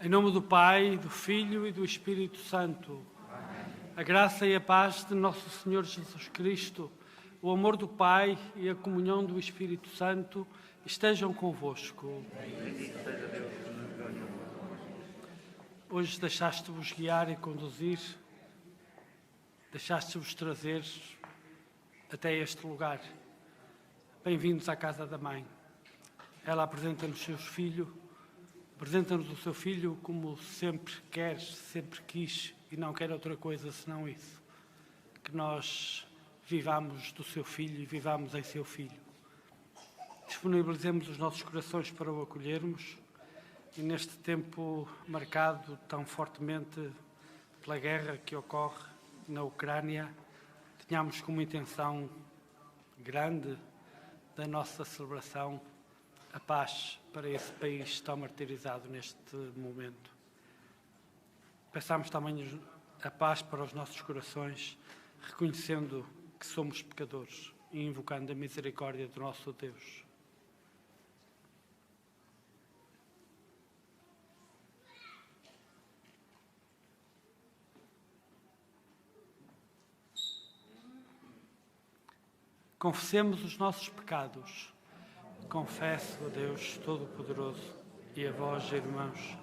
Em nome do Pai, do Filho e do Espírito Santo. A graça e a paz de nosso Senhor Jesus Cristo, o amor do Pai e a comunhão do Espírito Santo estejam convosco. Hoje deixaste-vos guiar e conduzir, deixaste-vos trazer até este lugar. Bem-vindos à casa da Mãe. Ela apresenta-nos seu filho, apresenta-nos o seu filho como sempre quer, sempre quis e não quer outra coisa senão isso. Que nós vivamos do seu filho e vivamos em seu filho. Disponibilizemos os nossos corações para o acolhermos e neste tempo marcado tão fortemente pela guerra que ocorre na Ucrânia, tenhamos como intenção grande da nossa celebração a paz para esse país tão martirizado neste momento. Peçamos também a paz para os nossos corações, reconhecendo que somos pecadores e invocando a misericórdia do nosso Deus. Confessemos os nossos pecados. Confesso a Deus Todo-Poderoso e a vós, irmãos,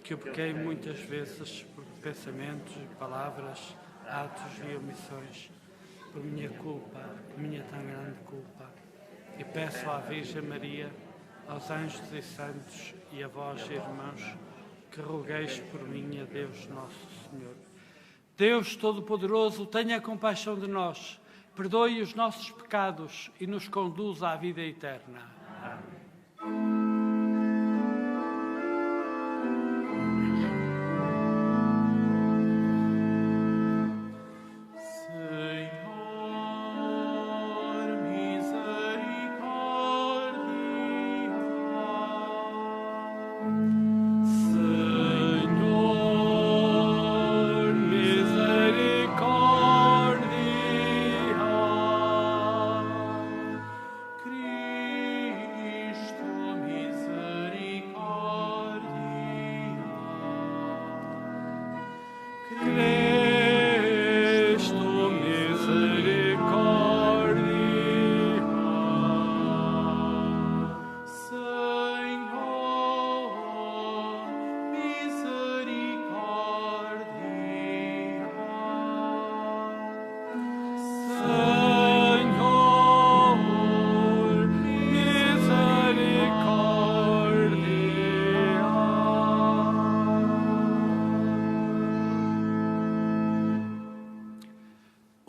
que eu pequei muitas vezes por pensamentos e palavras, atos e omissões, por minha culpa, minha tão grande culpa. E peço à Virgem Maria, aos anjos e santos e a vós, irmãos, que rogueis por mim a Deus Nosso Senhor. Deus Todo-Poderoso, tenha compaixão de nós, perdoe os nossos pecados e nos conduza à vida eterna. Amém.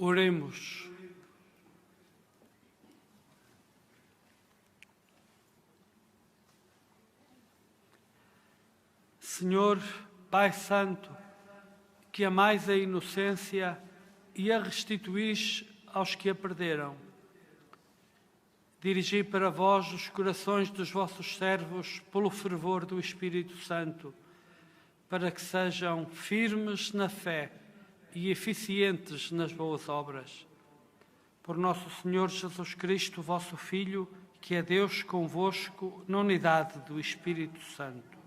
Oremos. Senhor, Pai Santo, que amais a inocência e a restituís aos que a perderam, dirigi para vós os corações dos vossos servos pelo fervor do Espírito Santo, para que sejam firmes na fé e eficientes nas boas obras. Por nosso Senhor Jesus Cristo, vosso Filho, que é Deus convosco, na unidade do Espírito Santo.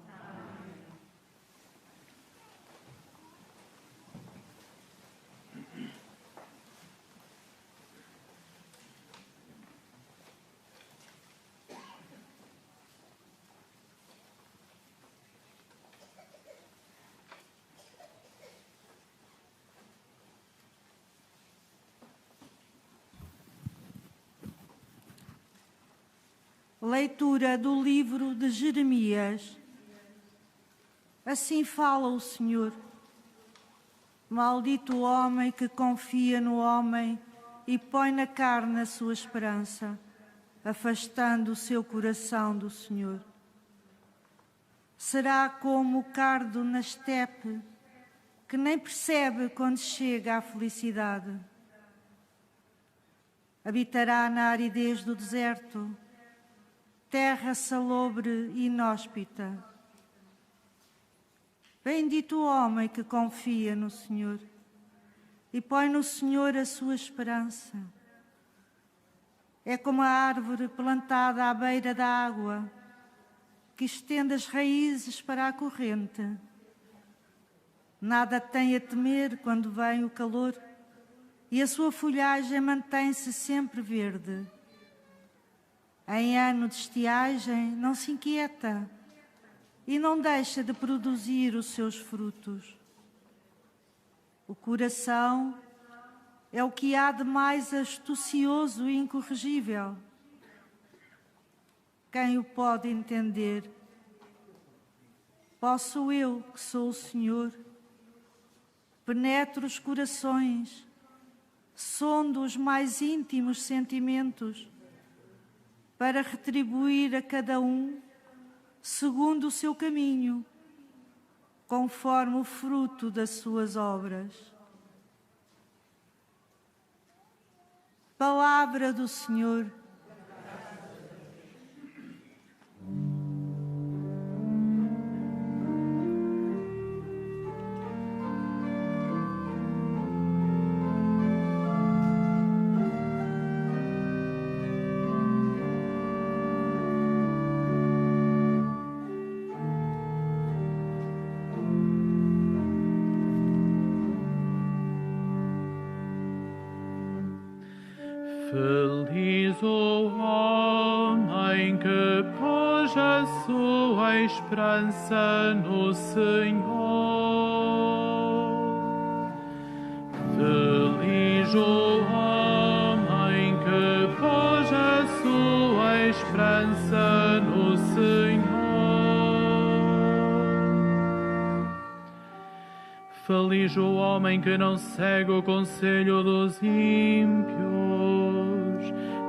Leitura do livro de Jeremias. Assim fala o Senhor. Maldito o homem que confia no homem e põe na carne a sua esperança, afastando o seu coração do Senhor. Será como o cardo na estepe, que nem percebe quando chega à felicidade. Habitará na aridez do deserto, terra salobre e inóspita. Bendito o homem que confia no Senhor e põe no Senhor a sua esperança. É como a árvore plantada à beira da água, que estende as raízes para a corrente. Nada tem a temer quando vem o calor, e a sua folhagem mantém-se sempre verde. Em ano de estiagem não se inquieta e não deixa de produzir os seus frutos. O coração é o que há de mais astucioso e incorrigível. Quem o pode entender? Posso eu, que sou o Senhor, penetro os corações, sondo os mais íntimos sentimentos, para retribuir a cada um segundo o seu caminho, conforme o fruto das suas obras. Palavra do Senhor. Feliz o homem que pôs a sua esperança no Senhor. Feliz o homem que pôs a sua esperança no Senhor. Feliz o homem que não segue o conselho dos ímpios,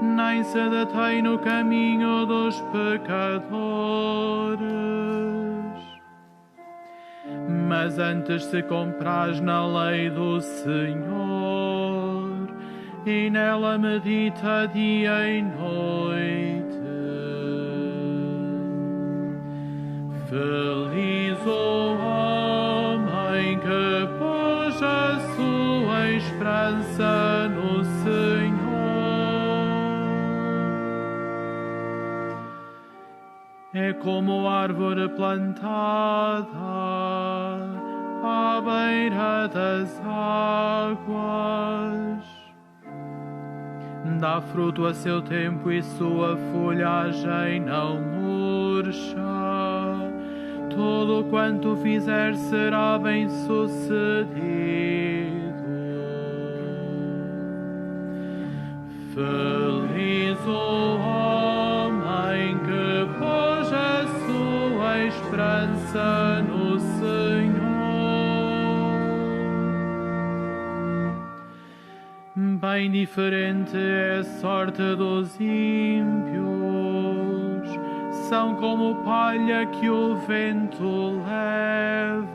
nem se detém no caminho dos pecadores, mas antes se compraz na lei do Senhor e nela medita dia e noite. Feliz o homem que pôs a sua esperança no Senhor. É como árvore plantada à beira das águas. Dá fruto a seu tempo e sua folhagem não murcha. Tudo quanto fizer será bem sucedido. Feliz o homem que pôs a sua esperança no Senhor. Bem diferente é a sorte dos ímpios, são como palha que o vento leva.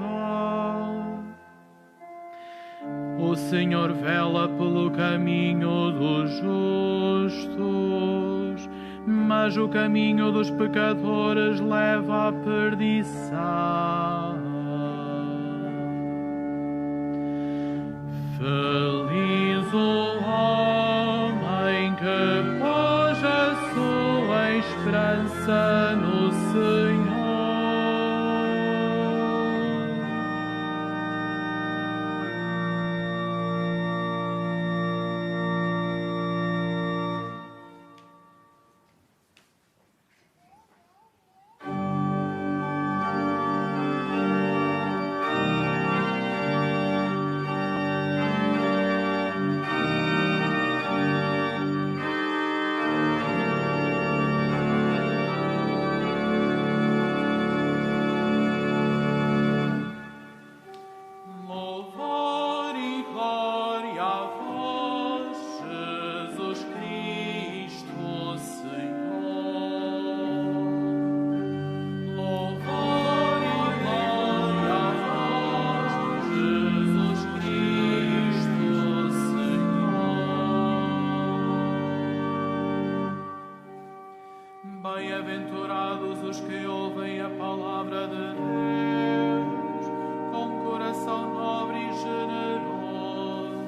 O Senhor vela pelo caminho dos justos, mas o caminho dos pecadores leva à perdição. Feliz o homem que pôs a sua esperança no Senhor. os que ouvem a palavra de Deus com coração nobre e generoso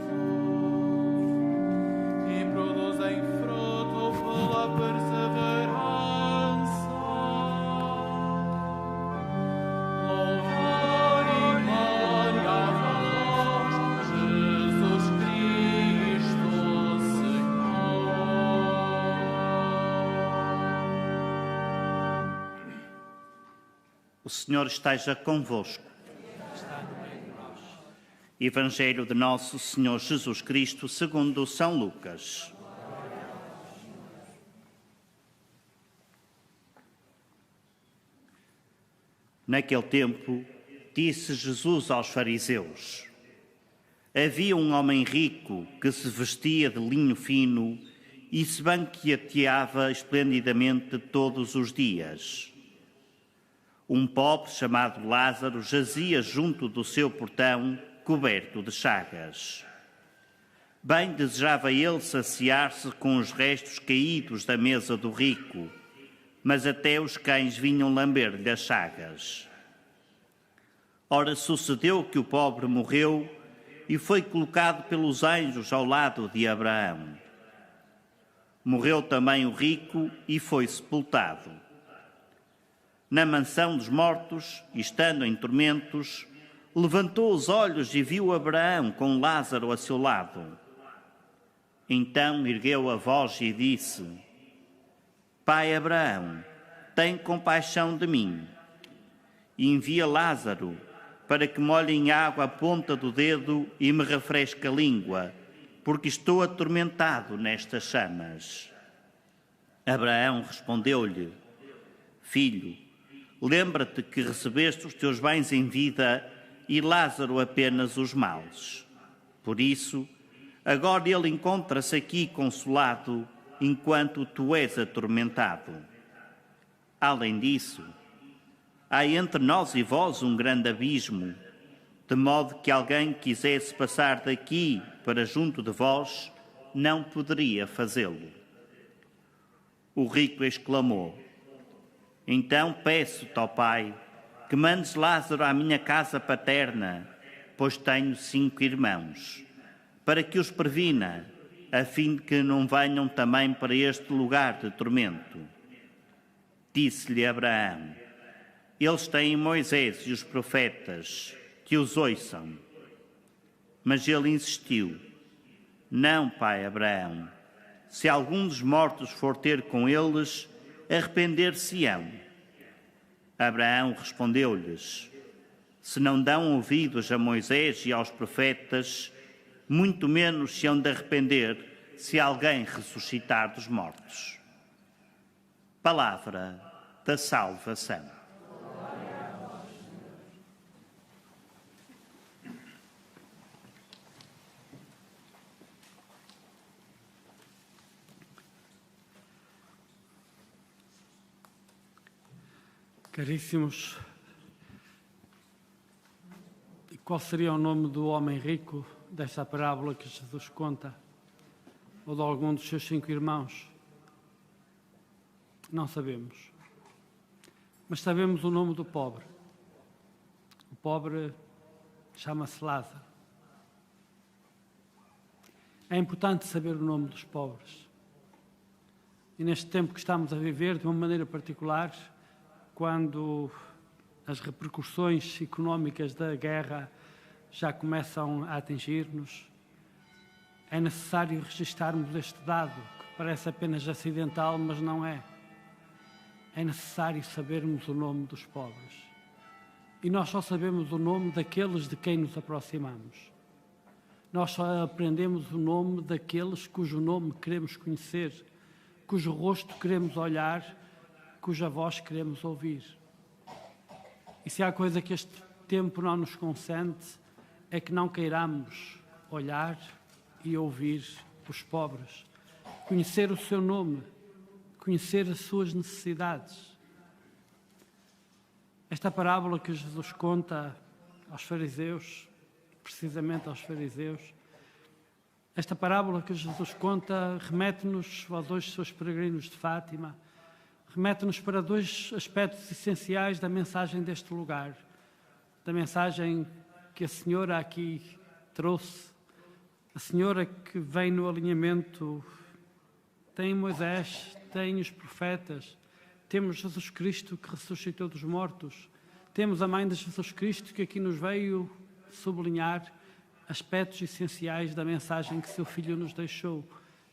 e produzem fruto pela perseverança. Louvor e glória a vós, Jesus Cristo, Senhor. O Senhor esteja convosco. Evangelho de Nosso Senhor Jesus Cristo segundo São Lucas. Naquele tempo, disse Jesus aos fariseus: havia um homem rico que se vestia de linho fino e se banqueteava esplendidamente todos os dias. Um pobre chamado Lázaro jazia junto do seu portão, coberto de chagas. Bem desejava ele saciar-se com os restos caídos da mesa do rico, mas até os cães vinham lamber-lhe as chagas. Ora, sucedeu que o pobre morreu e foi colocado pelos anjos ao lado de Abraão. Morreu também o rico e foi sepultado. Na mansão dos mortos, estando em tormentos, levantou os olhos e viu Abraão com Lázaro a seu lado. Então ergueu a voz e disse: Pai Abraão, tem compaixão de mim e envia Lázaro para que molhe em água a ponta do dedo e me refresque a língua, porque estou atormentado nestas chamas. Abraão respondeu-lhe: Filho, lembra-te que recebeste os teus bens em vida e Lázaro apenas os males. Por isso, agora ele encontra-se aqui consolado, enquanto tu és atormentado. Além disso, há entre nós e vós um grande abismo, de modo que alguém quisesse passar daqui para junto de vós, não poderia fazê-lo. O rico exclamou: Então peço-te, ó Pai, que mandes Lázaro à minha casa paterna, pois tenho 5 irmãos, para que os previna, a fim de que não venham também para este lugar de tormento. Disse-lhe Abraão: Eles têm Moisés e os profetas, que os ouçam. Mas ele insistiu: Não, pai Abraão, se algum dos mortos for ter com eles, arrepender-se-ão. Abraão respondeu-lhes: Se não dão ouvidos a Moisés e aos profetas, muito menos se hão de arrepender se alguém ressuscitar dos mortos. Palavra da salvação. Caríssimos, qual seria o nome do homem rico desta parábola que Jesus conta? Ou de algum dos seus 5 irmãos? Não sabemos. Mas sabemos o nome do pobre. O pobre chama-se Lázaro. É importante saber o nome dos pobres. E neste tempo que estamos a viver, de uma maneira particular, quando as repercussões económicas da guerra já começam a atingir-nos, é necessário registarmos este dado, que parece apenas acidental, mas não é. É necessário sabermos o nome dos pobres. E nós só sabemos o nome daqueles de quem nos aproximamos. Nós só aprendemos o nome daqueles cujo nome queremos conhecer, cujo rosto queremos olhar, cuja voz queremos ouvir. E se há coisa que este tempo não nos consente, é que não queiramos olhar e ouvir os pobres, conhecer o seu nome, conhecer as suas necessidades. Esta parábola que Jesus conta aos fariseus, precisamente aos fariseus, esta parábola que Jesus conta remete-nos aos 2 seus peregrinos de Fátima, remete-nos para dois aspectos essenciais da mensagem deste lugar, da mensagem que a Senhora aqui trouxe. A Senhora que vem no alinhamento, tem Moisés, tem os profetas, temos Jesus Cristo que ressuscitou dos mortos, temos a mãe de Jesus Cristo que aqui nos veio sublinhar aspectos essenciais da mensagem que seu Filho nos deixou,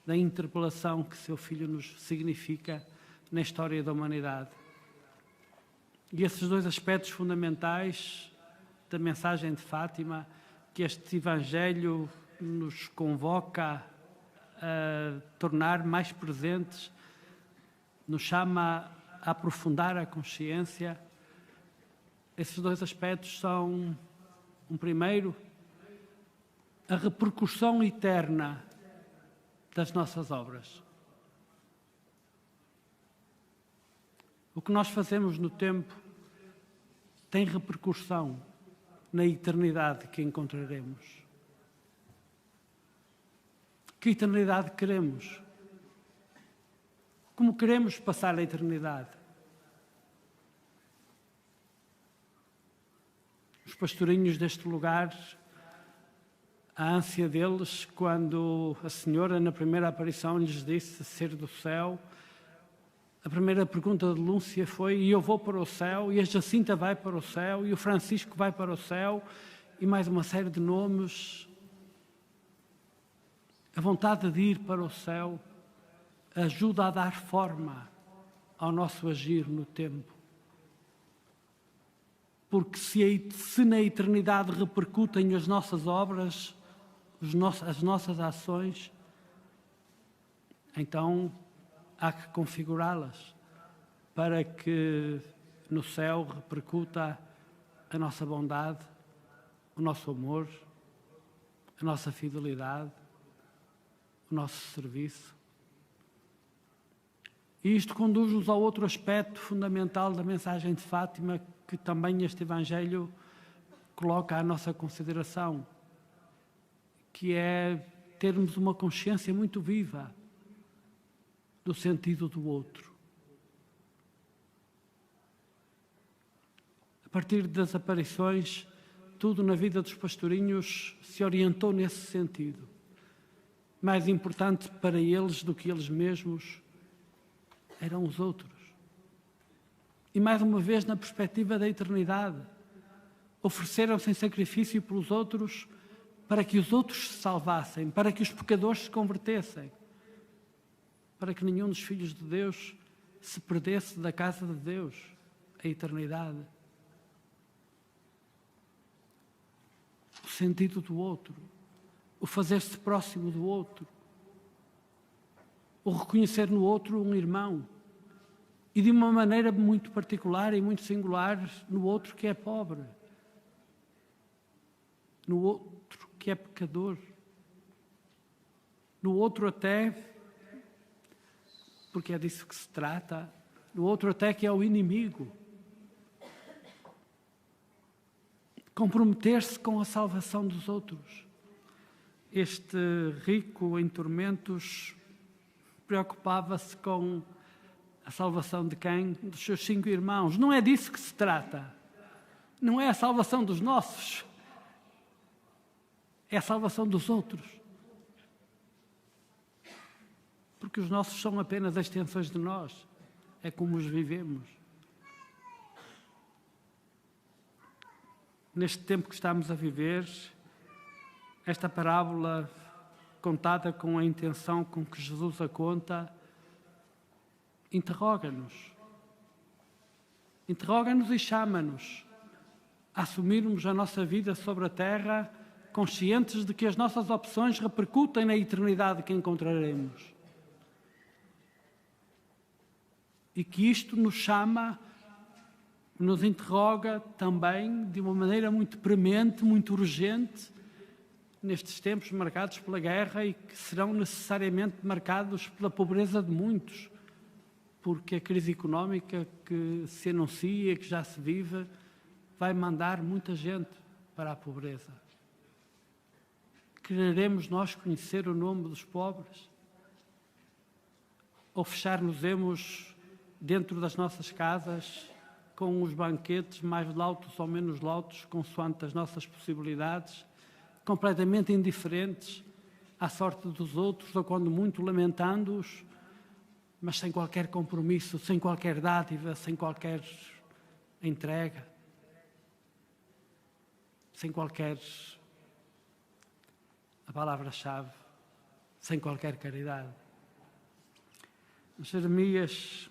da interpelação que seu Filho nos significa na história da humanidade. E esses dois aspectos fundamentais da mensagem de Fátima, que este Evangelho nos convoca a tornar mais presentes, nos chama a aprofundar a consciência. Esses dois aspectos são, um primeiro, a repercussão eterna das nossas obras. O que nós fazemos no tempo tem repercussão na eternidade que encontraremos. Que eternidade queremos? Como queremos passar a eternidade? Os pastorinhos deste lugar, a ânsia deles, quando a Senhora, na primeira aparição, lhes disse ser do céu, a primeira pergunta de Lúcia foi: e eu vou para o céu, e a Jacinta vai para o céu, e o Francisco vai para o céu, e mais uma série de nomes. A vontade de ir para o céu ajuda a dar forma ao nosso agir no tempo. Porque se na eternidade repercutem as nossas obras, as nossas ações, então há que configurá-las para que no céu repercuta a nossa bondade, o nosso amor, a nossa fidelidade, o nosso serviço. E isto conduz-nos ao outro aspecto fundamental da mensagem de Fátima, que também este Evangelho coloca à nossa consideração, que é termos uma consciência muito viva do sentido do outro. A partir das aparições, tudo na vida dos pastorinhos se orientou nesse sentido. Mais importante para eles do que eles mesmos eram os outros. E mais uma vez, na perspectiva da eternidade, ofereceram-se em sacrifício pelos outros para que os outros se salvassem, para que os pecadores se convertessem, para que nenhum dos filhos de Deus se perdesse da casa de Deus, a eternidade. O sentido do outro, o fazer-se próximo do outro, o reconhecer no outro um irmão, e de uma maneira muito particular e muito singular no outro que é pobre, no outro que é pecador, no outro até, porque é disso que se trata, no outro até que é o inimigo. Comprometer-se com a salvação dos outros. Este rico em tormentos preocupava-se com a salvação de quem? Dos seus 5 irmãos. Não é disso que se trata. Não é a salvação dos nossos. É a salvação dos outros. Porque os nossos são apenas extensões de nós. É como os vivemos. Neste tempo que estamos a viver, esta parábola contada com a intenção com que Jesus a conta, interroga-nos. Interroga-nos e chama-nos a assumirmos a nossa vida sobre a terra, conscientes de que as nossas opções repercutem na eternidade que encontraremos. E que isto nos chama, nos interroga também de uma maneira muito premente, muito urgente, nestes tempos marcados pela guerra e que serão necessariamente marcados pela pobreza de muitos, porque a crise económica que se anuncia, que já se vive, vai mandar muita gente para a pobreza. Quereremos nós conhecer o nome dos pobres? Ou fechar-nos-emos dentro das nossas casas, com os banquetes mais lautos ou menos lautos, consoante as nossas possibilidades, completamente indiferentes à sorte dos outros, ou quando muito lamentando-os, mas sem qualquer compromisso, sem qualquer dádiva, sem qualquer entrega, sem qualquer, a palavra-chave, sem qualquer caridade. Jeremias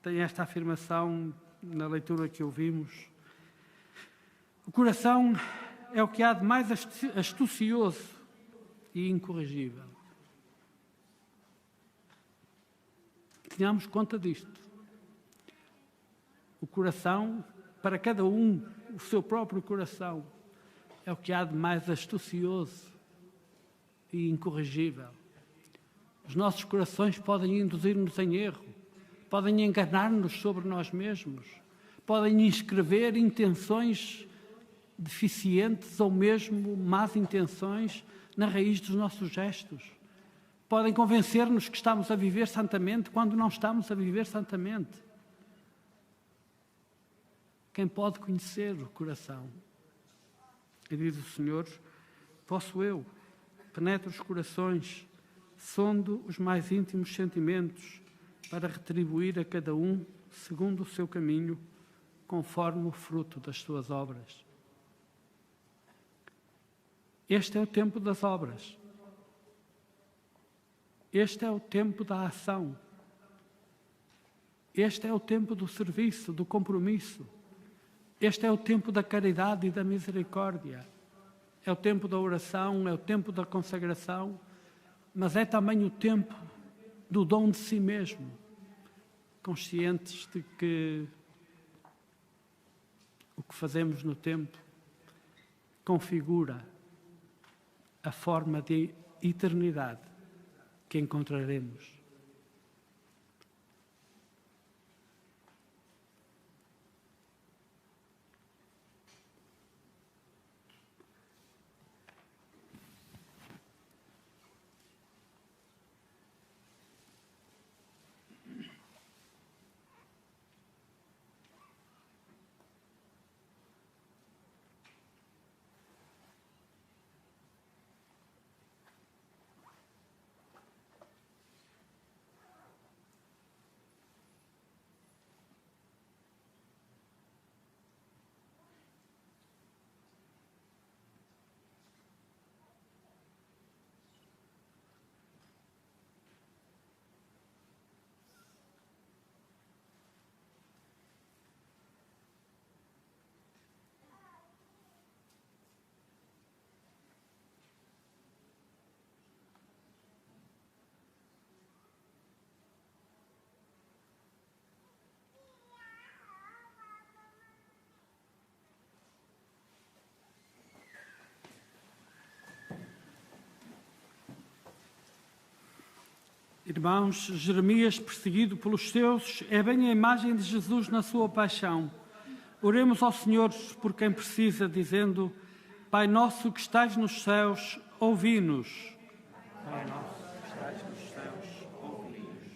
tem esta afirmação na leitura que ouvimos: o coração é o que há de mais astucioso e incorrigível. Tenhamos conta disto. O coração, para cada um, o seu próprio coração, é o que há de mais astucioso e incorrigível. Os nossos corações podem induzir-nos em erro, podem enganar-nos sobre nós mesmos, podem inscrever intenções deficientes ou mesmo más intenções na raiz dos nossos gestos. Podem convencer-nos que estamos a viver santamente quando não estamos a viver santamente. Quem pode conhecer o coração? E diz o Senhor: posso eu, penetro os corações, sondo os mais íntimos sentimentos, para retribuir a cada um segundo o seu caminho, conforme o fruto das suas obras. Este é o tempo das obras. Este é o tempo da ação. Este é o tempo do serviço, do compromisso. Este é o tempo da caridade e da misericórdia. É o tempo da oração, é o tempo da consagração, mas é também o tempo do dom de si mesmo, conscientes de que o que fazemos no tempo configura a forma de eternidade que encontraremos. Irmãos, Jeremias, perseguido pelos seus, é bem a imagem de Jesus na sua paixão. Oremos ao Senhor por quem precisa, dizendo: Pai nosso que estais nos céus, ouvi-nos. Pai nosso que estais nos céus, ouvi-nos.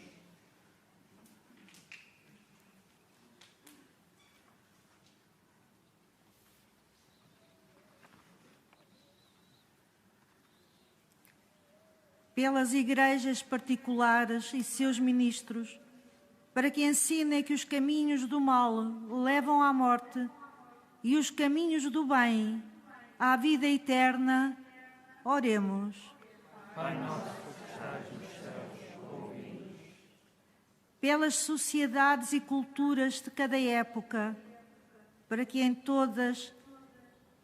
Pelas igrejas particulares e seus ministros, para que ensinem que os caminhos do mal levam à morte e os caminhos do bem à vida eterna, oremos. Pai nosso que estás nos céus, ouvi-nos. Pelas sociedades e culturas de cada época, para que em todas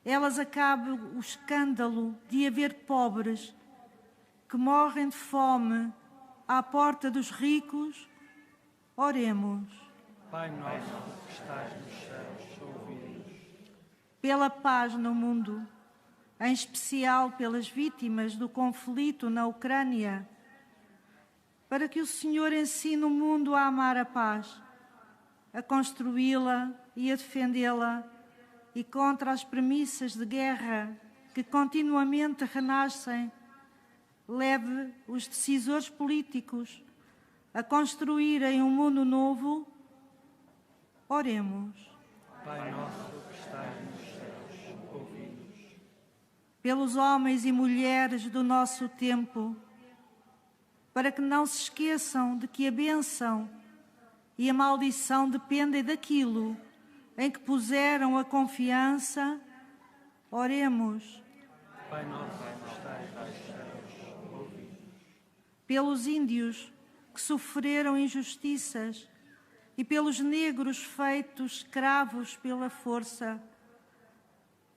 elas acabe o escândalo de haver pobres que morrem de fome à porta dos ricos, oremos. Pai nosso que estás nos céus, ouvi-nos. Pela paz no mundo, em especial pelas vítimas do conflito na Ucrânia, para que o Senhor ensine o mundo a amar a paz, a construí-la e a defendê-la, e contra as premissas de guerra que continuamente renascem, leve os decisores políticos a construírem um mundo novo, oremos. Pai nosso que estás nos céus, ouvi-nos. Pelos homens e mulheres do nosso tempo, para que não se esqueçam de que a bênção e a maldição dependem daquilo em que puseram a confiança, oremos. Pai nosso que estás nos céus, ouvi-nos. Pelos índios que sofreram injustiças e pelos negros feitos escravos pela força,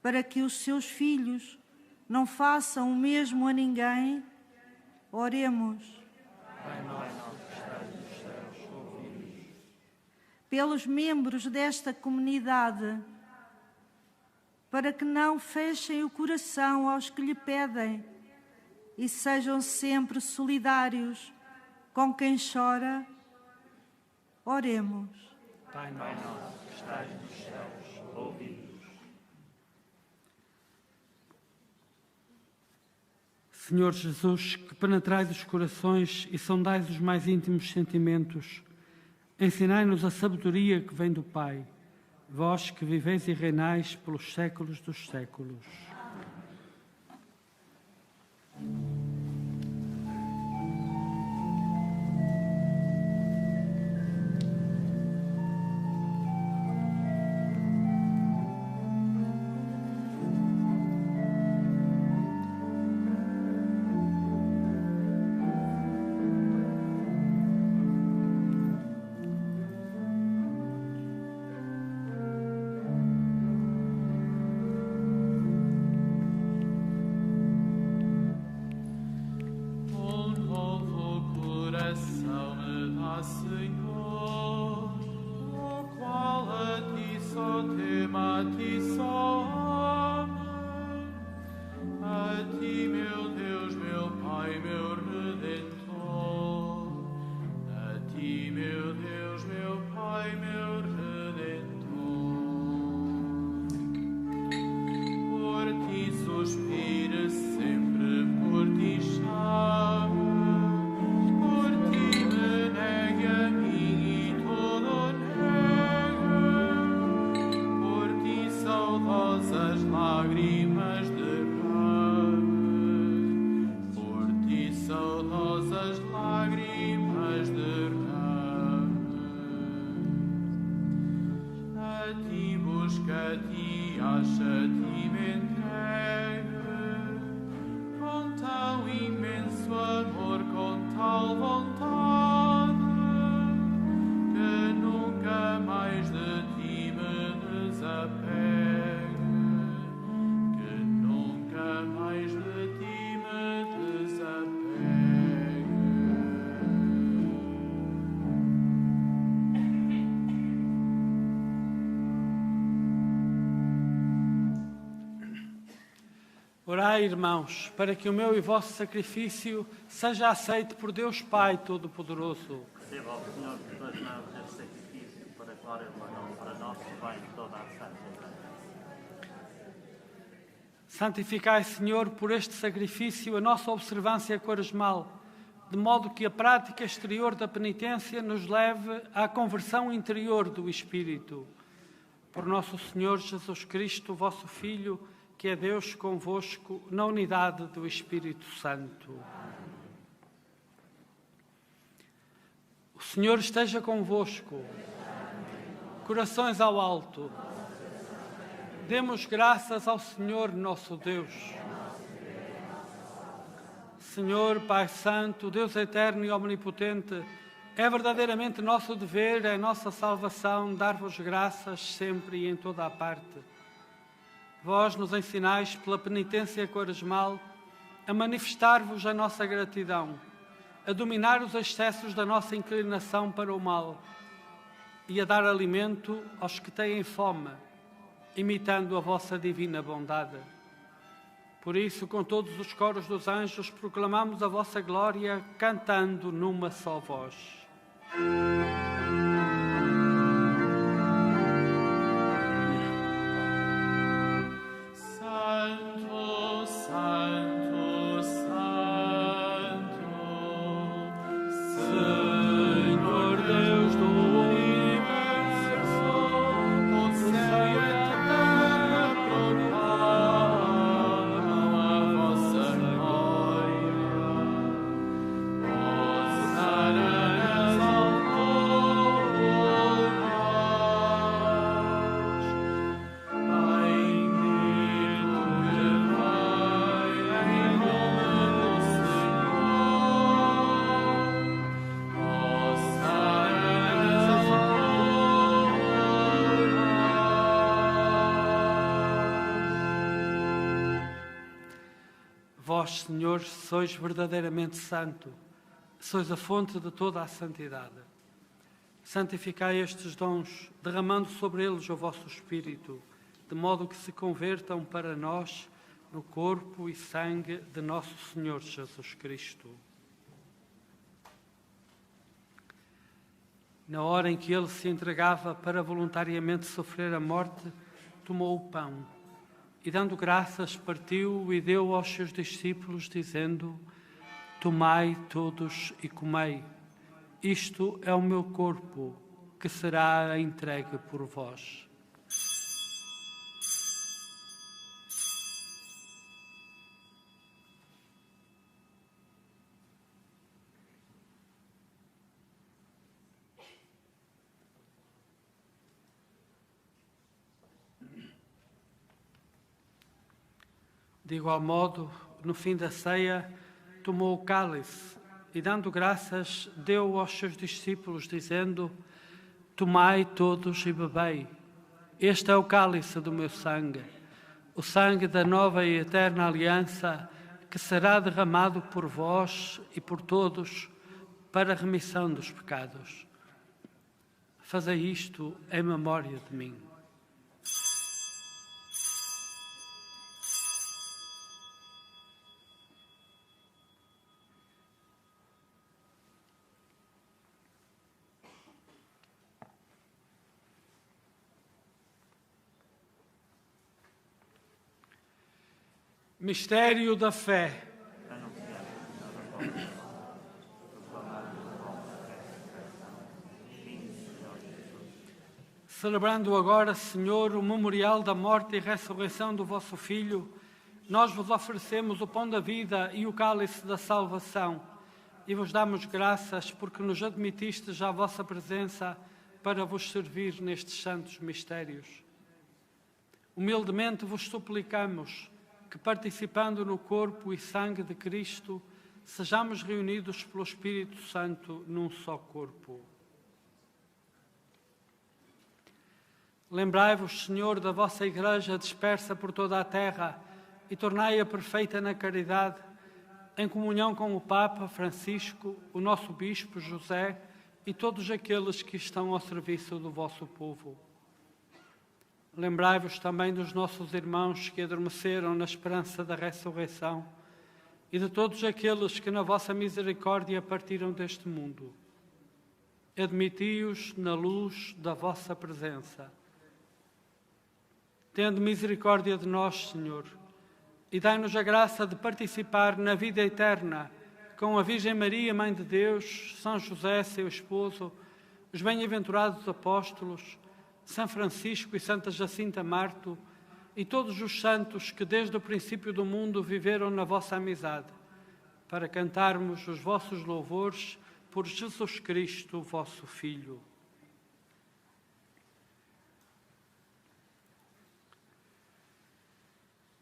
para que os seus filhos não façam o mesmo a ninguém, oremos. Pai nosso que estás nos céus, ouvi-nos. Pelos membros desta comunidade, para que não fechem o coração aos que lhe pedem e sejam sempre solidários com quem chora, oremos. Pai nosso que estás nos céus, ouvi-nos. Senhor Jesus, que penetrais os corações e sondais os mais íntimos sentimentos, ensinai-nos a sabedoria que vem do Pai, vós que viveis e reinais pelos séculos dos séculos. Orai, irmãos, para que o meu e vosso sacrifício seja aceito por Deus Pai Todo-Poderoso. Receba ao Senhor de tuas mãos este sacrifício para a glória do nome, para nosso bem e toda a santa Igreja. Santificai, Senhor, por este sacrifício a nossa observância quaresmal, de modo que a prática exterior da penitência nos leve à conversão interior do Espírito. Por nosso Senhor Jesus Cristo, vosso Filho, que é Deus convosco, na unidade do Espírito Santo. O Senhor esteja convosco. Corações ao alto. Demos graças ao Senhor nosso Deus. Senhor, Pai Santo, Deus eterno e omnipotente, é verdadeiramente nosso dever, é nossa salvação, dar-vos graças sempre e em toda a parte. Vós nos ensinais, pela penitência quaresmal, a manifestar-vos a nossa gratidão, a dominar os excessos da nossa inclinação para o mal e a dar alimento aos que têm fome, imitando a vossa divina bondade. Por isso, com todos os coros dos anjos, proclamamos a vossa glória, cantando numa só voz. Santo, Vós, Senhor, sois verdadeiramente santo, sois a fonte de toda a santidade. Santificai estes dons, derramando sobre eles o vosso Espírito, de modo que se convertam para nós no corpo e sangue de nosso Senhor Jesus Cristo. Na hora em que ele se entregava para voluntariamente sofrer a morte, tomou o pão e, dando graças, partiu e deu aos seus discípulos, dizendo: Tomai todos e comei. Isto é o meu corpo, que será entregue por vós. De igual modo, no fim da ceia, tomou o cálice e, dando graças, deu aos seus discípulos, dizendo: Tomai todos e bebei. Este é o cálice do meu sangue, o sangue da nova e eterna aliança, que será derramado por vós e por todos para a remissão dos pecados. Fazei isto em memória de mim. Mistério da fé. Celebrando agora, Senhor, o memorial da morte e ressurreição do vosso Filho, nós vos oferecemos o pão da vida e o cálice da salvação e vos damos graças porque nos admitistes à vossa presença para vos servir nestes santos mistérios. Humildemente vos suplicamos que, participando no corpo e sangue de Cristo, sejamos reunidos pelo Espírito Santo num só corpo. Lembrai-vos, Senhor, da vossa Igreja dispersa por toda a terra e tornai-a perfeita na caridade, em comunhão com o Papa Francisco, o nosso Bispo José e todos aqueles que estão ao serviço do vosso povo. Lembrai-vos também dos nossos irmãos que adormeceram na esperança da ressurreição e de todos aqueles que na vossa misericórdia partiram deste mundo. Admiti-os na luz da vossa presença. Tende misericórdia de nós, Senhor, e dai-nos a graça de participar na vida eterna com a Virgem Maria, Mãe de Deus, São José, seu esposo, os bem-aventurados apóstolos, São Francisco e Santa Jacinta Marto e todos os santos que desde o princípio do mundo viveram na vossa amizade, para cantarmos os vossos louvores por Jesus Cristo, vosso Filho.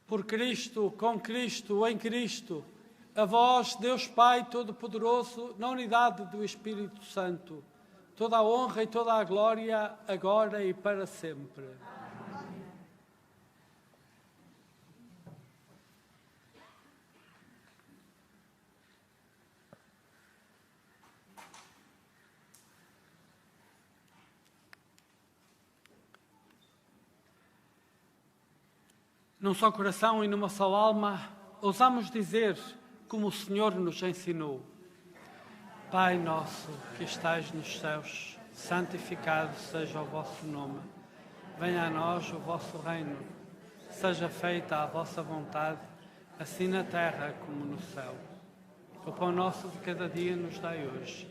Por Cristo, com Cristo, em Cristo, a vós, Deus Pai Todo-Poderoso, na unidade do Espírito Santo, toda a honra e toda a glória, agora e para sempre. Num só coração e numa só alma, ousamos dizer, como o Senhor nos ensinou: Pai nosso que estais nos céus, santificado seja o vosso nome. Venha a nós o vosso reino. Seja feita a vossa vontade, assim na terra como no céu. O pão nosso de cada dia nos dai hoje.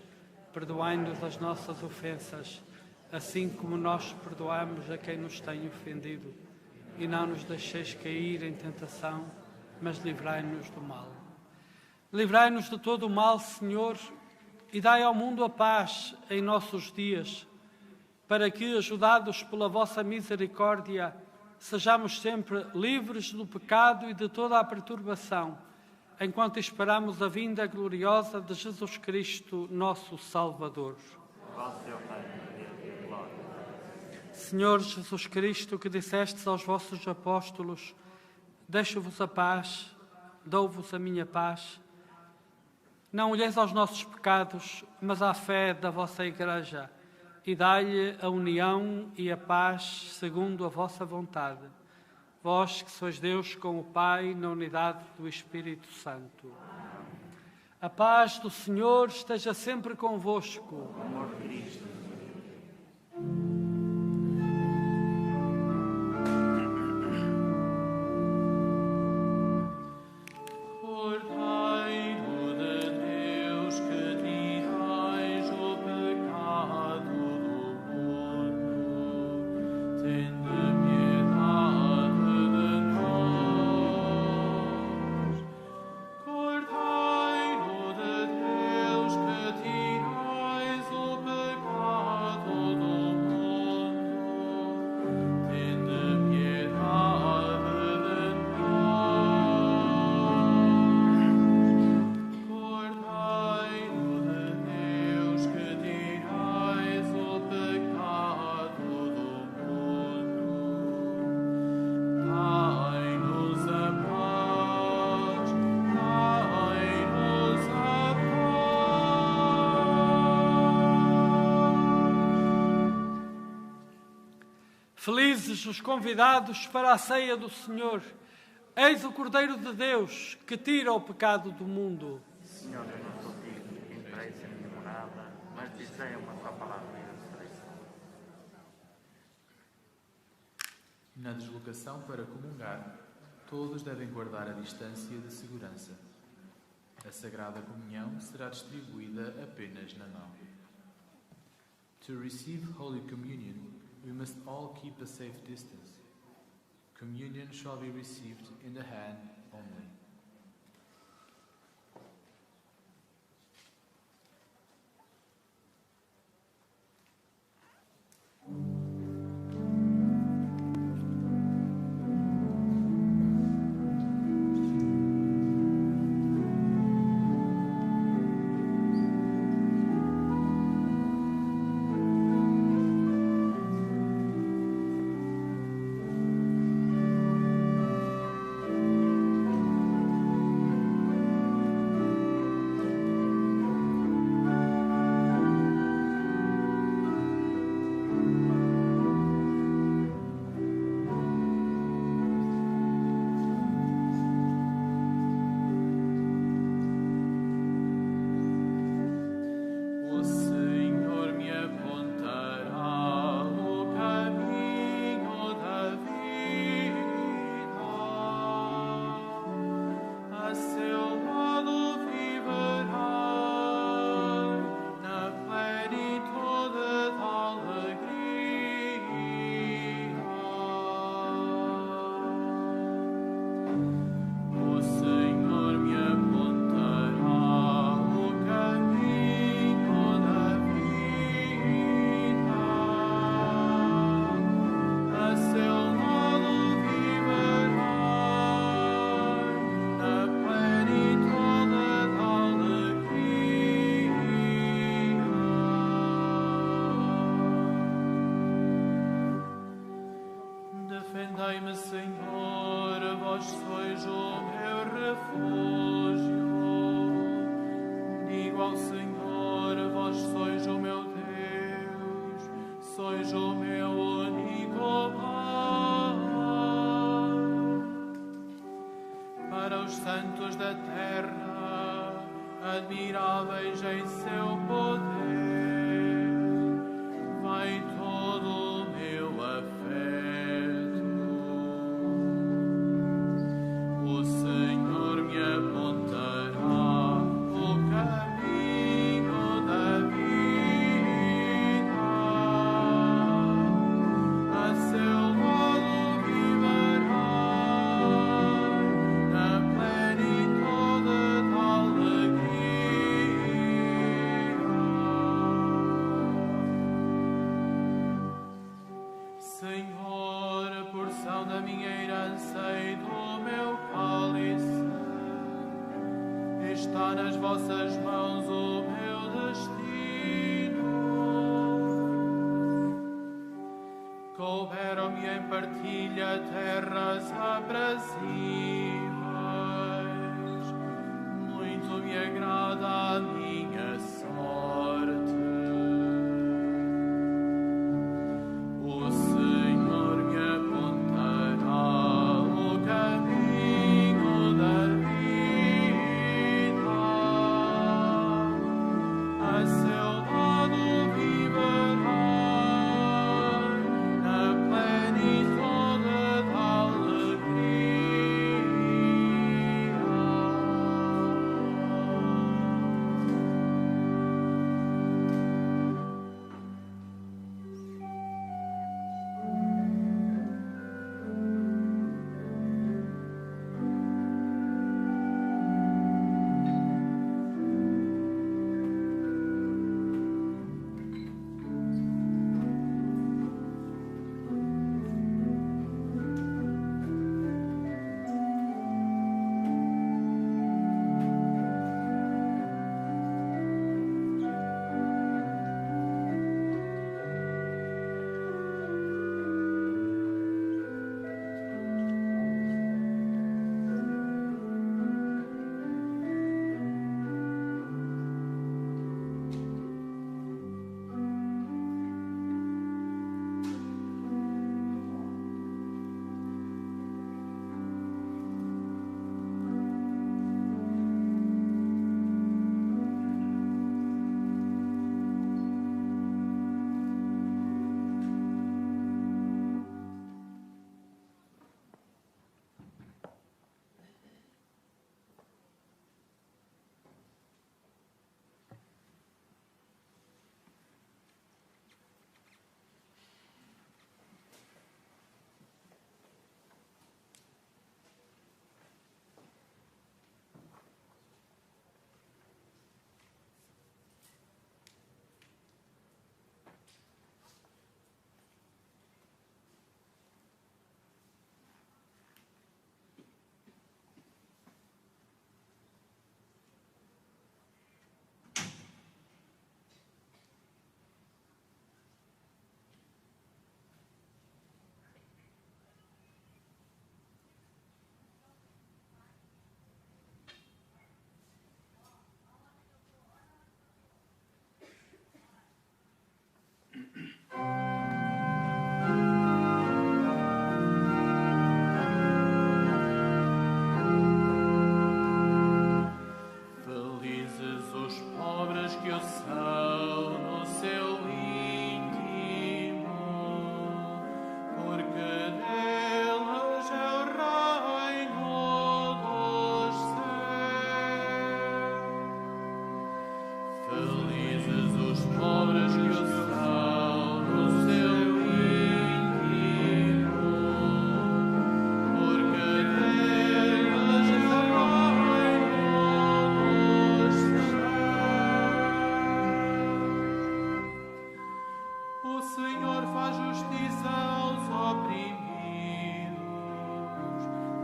Perdoai-nos as nossas ofensas, assim como nós perdoamos a quem nos tem ofendido. E não nos deixeis cair em tentação, mas livrai-nos do mal. Livrai-nos de todo o mal, Senhor, e dai ao mundo a paz em nossos dias, para que, ajudados pela vossa misericórdia, sejamos sempre livres do pecado e de toda a perturbação, enquanto esperamos a vinda gloriosa de Jesus Cristo, nosso Salvador. Senhor Jesus Cristo, que dissestes aos vossos apóstolos: Deixo-vos a paz, dou-vos a minha paz. Não olheis aos nossos pecados, mas à fé da vossa Igreja, e dai-lhe a união e a paz segundo a vossa vontade. Vós que sois Deus com o Pai, na unidade do Espírito Santo. A paz do Senhor esteja sempre convosco. Felizes os convidados para a ceia do Senhor. Eis o Cordeiro de Deus, que tira o pecado do mundo. Senhor, eu não sou digno de que entreis em minha morada, mas dizei uma só palavra e eu serei salvo. Na deslocação para comungar, todos devem guardar a distância de segurança. A Sagrada Comunhão será distribuída apenas na mão. To receive Holy Communion, we must all keep a safe distance. Communion shall be received in the hand only. Defendei-me, Senhor, vós sois o meu refúgio. Digo ao Senhor, vós sois o meu Deus, sois o meu único Pai. Para os santos da terra, admiráveis em seu poder, vai todo o meu afeto. O Senhor me apontará o caminho da vida, a seu lado viverá na plenitude da alegria. Senhor, porção da minha herança e do meu cálice, está nas vossas mãos o meu destino. Couberam-me em partilha terras aprazíveis.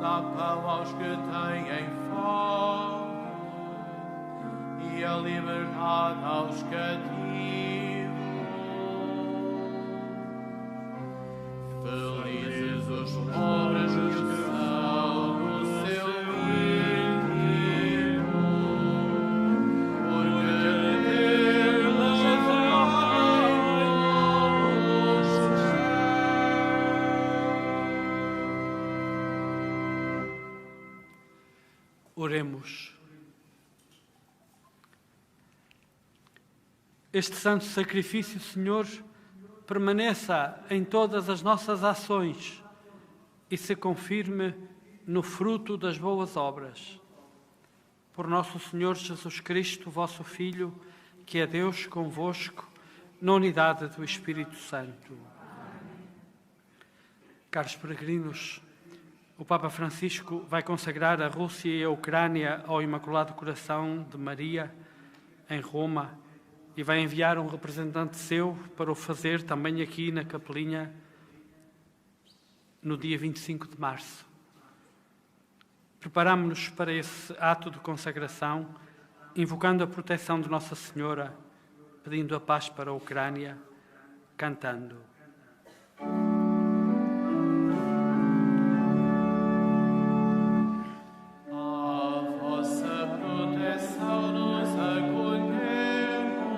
dá pão aos que têm fome e a liberdade aos cativos. Felizes os pobres que são no seu íntimo, porque deles os Oremos. Este santo sacrifício, Senhor, permaneça em todas as nossas ações e se confirme no fruto das boas obras. Por nosso Senhor Jesus Cristo, vosso Filho, que é Deus convosco, na unidade do Espírito Santo. Caros peregrinos, o Papa Francisco vai consagrar a Rússia e a Ucrânia ao Imaculado Coração de Maria, em Roma, e vai enviar um representante seu para o fazer também aqui na Capelinha, no dia 25 de março. Preparamo-nos para esse ato de consagração, invocando a proteção de Nossa Senhora, pedindo a paz para a Ucrânia, cantando. A vossa proteção nos acolhemos,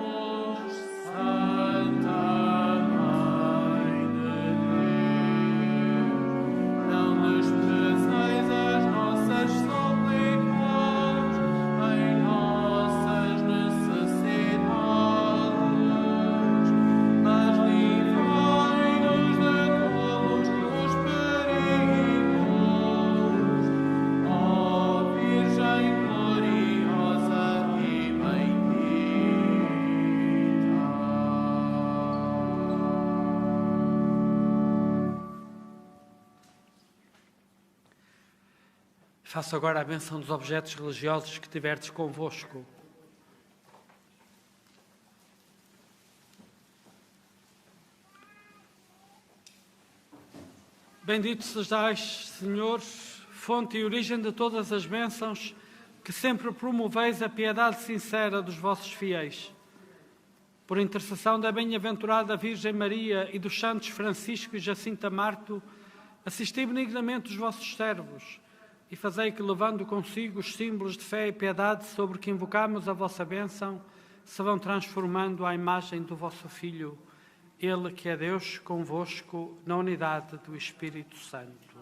Faço agora a bênção dos objetos religiosos que tiverdes convosco. Bendito sejais, Senhor, fonte e origem de todas as bênçãos, que sempre promoveis a piedade sincera dos vossos fiéis. Por intercessão da bem-aventurada Virgem Maria e dos santos Francisco e Jacinta Marto, assisti benignamente os vossos servos e fazei que, levando consigo os símbolos de fé e piedade sobre que invocamos a vossa bênção, se vão transformando à imagem do vosso Filho, Ele que é Deus convosco na unidade do Espírito Santo.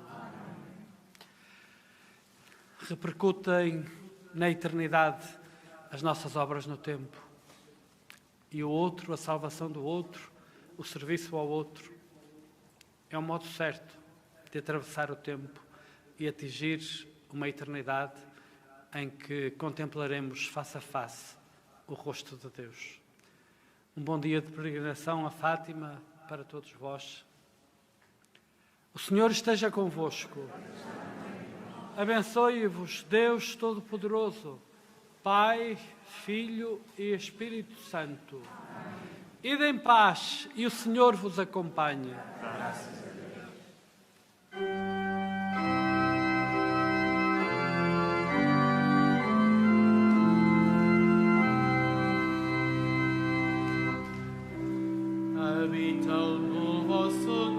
Repercutem na eternidade as nossas obras no tempo. E o outro, a salvação do outro, o serviço ao outro, é um modo certo de atravessar o tempo e atingir uma eternidade em que contemplaremos face a face o rosto de Deus. Um bom dia de peregrinação a Fátima para todos vós. O Senhor esteja convosco. Abençoe-vos Deus Todo-Poderoso, Pai, Filho e Espírito Santo. Ide em paz e o Senhor vos acompanhe. Habita no vosso